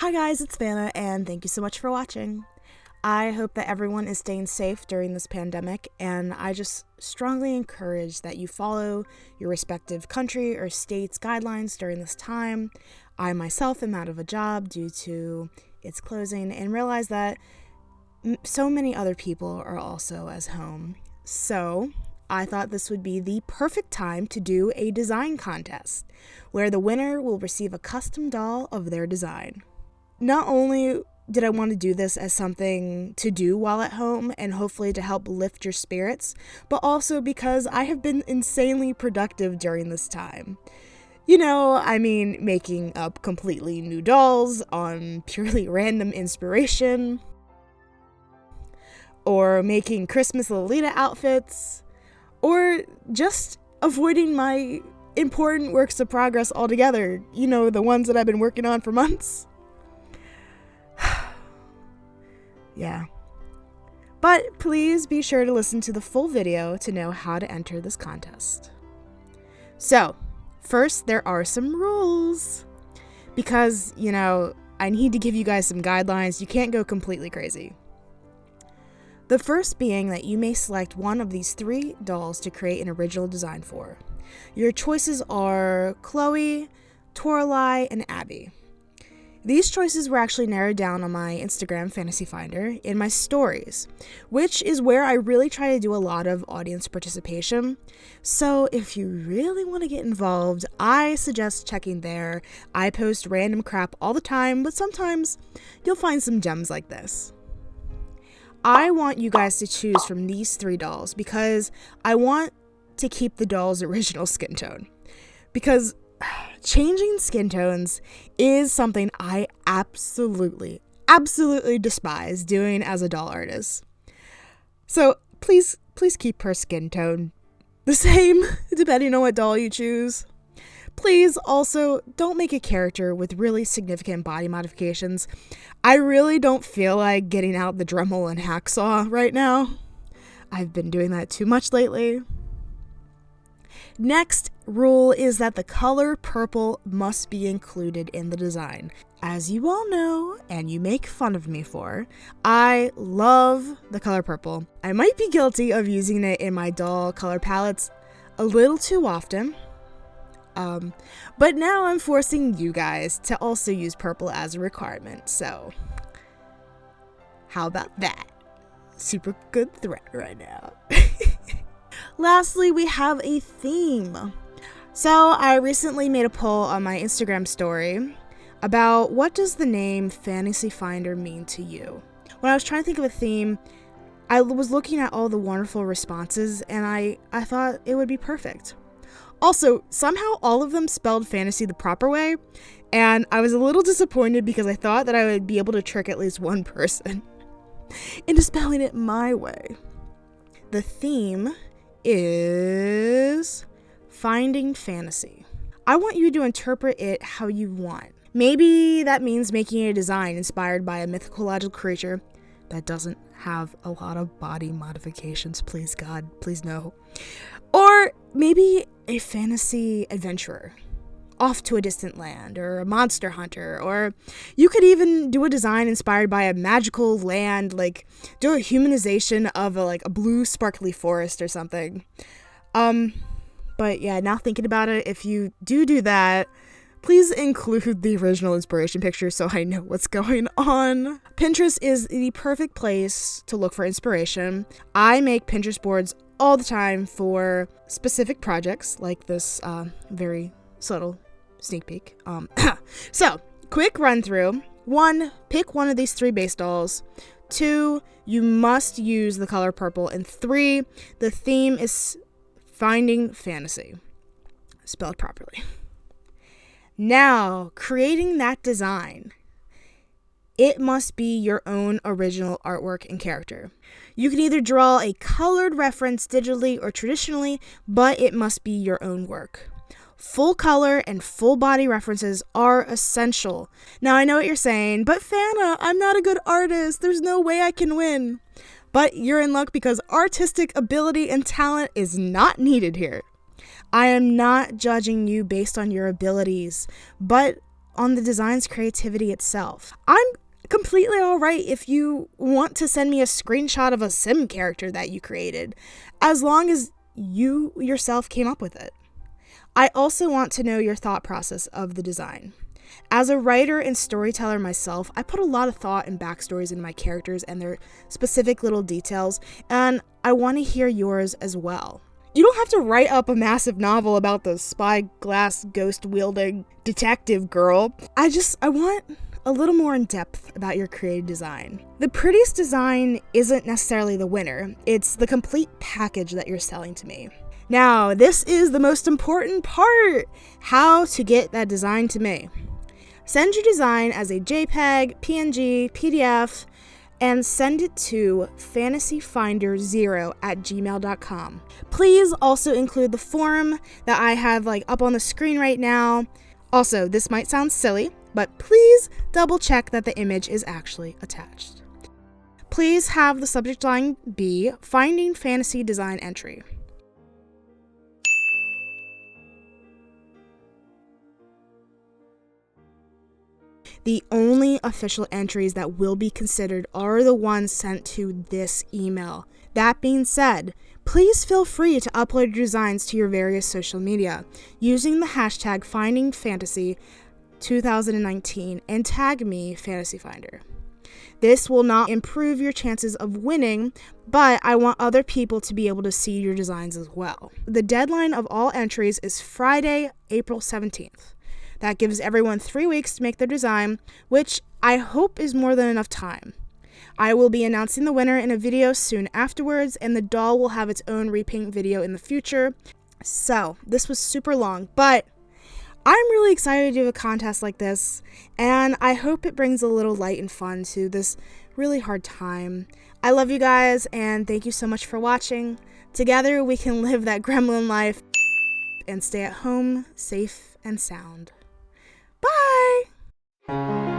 Hi guys, it's Vanna, and thank you so much for watching. I hope that everyone is staying safe during this pandemic, and I just strongly encourage that you follow your respective country or state's guidelines during this time. I myself am out of a job due to its closing, and realize that so many other people are also at home. So I thought this would be the perfect time to do a design contest, where the winner will receive a custom doll of their design. Not only did I want to do this as something to do while at home and hopefully to help lift your spirits, but also because I have been insanely productive during this time. Making up completely new dolls on purely random inspiration, or making Christmas Lolita outfits, or just avoiding my important works of progress altogether. The ones that I've been working on for months. Yeah. But please be sure to listen to the full video to know how to enter this contest. So, first there are some rules. Because, I need to give you guys some guidelines. You can't go completely crazy. The first being that you may select one of these 3 dolls to create an original design for. Your choices are Cleo, Toralei, and Abbey. These choices were actually narrowed down on my Instagram fanastyfinder in my stories, which is where I really try to do a lot of audience participation. So if you really want to get involved, I suggest checking there. I post random crap all the time, but sometimes you'll find some gems like this. I want you guys to choose from these 3 dolls because I want to keep the doll's original skin tone. Because changing skin tones is something I absolutely despise doing as a doll artist. So please keep her skin tone the same depending on what doll you choose. Please also don't make a character with really significant body modifications. I really don't feel like getting out the Dremel and hacksaw right now. I've been doing that too much lately. Next rule is that the color purple must be included in the design. As you all know, and you make fun of me for, I love the color purple. I might be guilty of using it in my doll color palettes a little too often. But now I'm forcing you guys to also use purple as a requirement, so how about that? Super good threat right now. Lastly, we have a theme. So I recently made a poll on my Instagram story about what does the name fanastyfinder mean to you. When I was trying to think of a theme, I was looking at all the wonderful responses and I thought it would be perfect. Also, somehow all of them spelled fantasy the proper way, and I was a little disappointed because I thought that I would be able to trick at least one person into spelling it my way. The theme is finding fantasy. I want you to interpret it how you want. Maybe that means making a design inspired by a mythological creature that doesn't have a lot of body modifications, please God, please no. Or maybe a fantasy adventurer off to a distant land, or a monster hunter, or you could even do a design inspired by a magical land, like do a humanization of a blue sparkly forest or something. But yeah, now thinking about it, if you do that, please include the original inspiration picture so I know what's going on. Pinterest is the perfect place to look for inspiration. I make Pinterest boards all the time for specific projects like this very subtle sneak peek. So, quick run through. 1, pick one of these 3 base dolls. 2, you must use the color purple. And 3, the theme is finding fantasy, spelled properly. Now, creating that design, it must be your own original artwork and character. You can either draw a colored reference digitally or traditionally, but it must be your own work. Full color and full body references are essential. Now I know what you're saying, but Fana, I'm not a good artist. There's no way I can win. But you're in luck because artistic ability and talent is not needed here. I am not judging you based on your abilities, but on the design's creativity itself. I'm completely alright if you want to send me a screenshot of a sim character that you created, as long as you yourself came up with it. I also want to know your thought process of the design. As a writer and storyteller myself, I put a lot of thought and backstories into my characters and their specific little details, and I want to hear yours as well. You don't have to write up a massive novel about the spyglass ghost-wielding detective girl. I want a little more in depth about your creative design. The prettiest design isn't necessarily the winner. It's the complete package that you're selling to me. Now, this is the most important part: how to get that design to me. Send your design as a JPEG, PNG, PDF, and send it to fanastyfinder0@gmail.com. Please also include the form that I have up on the screen right now. Also, this might sound silly, but please double check that the image is actually attached. Please have the subject line be Finding Fantasy Design Entry. The only official entries that will be considered are the ones sent to this email. That being said, please feel free to upload your designs to your various social media using the hashtag FindingFantasy2019 and tag me fanastyfinder. This will not improve your chances of winning, but I want other people to be able to see your designs as well. The deadline of all entries is Friday, April 17th. That gives everyone 3 weeks to make their design, which I hope is more than enough time. I will be announcing the winner in a video soon afterwards, and the doll will have its own repaint video in the future. So, this was super long, but I'm really excited to do a contest like this, and I hope it brings a little light and fun to this really hard time. I love you guys, and thank you so much for watching. Together, we can live that gremlin life and stay at home, safe and sound. Bye!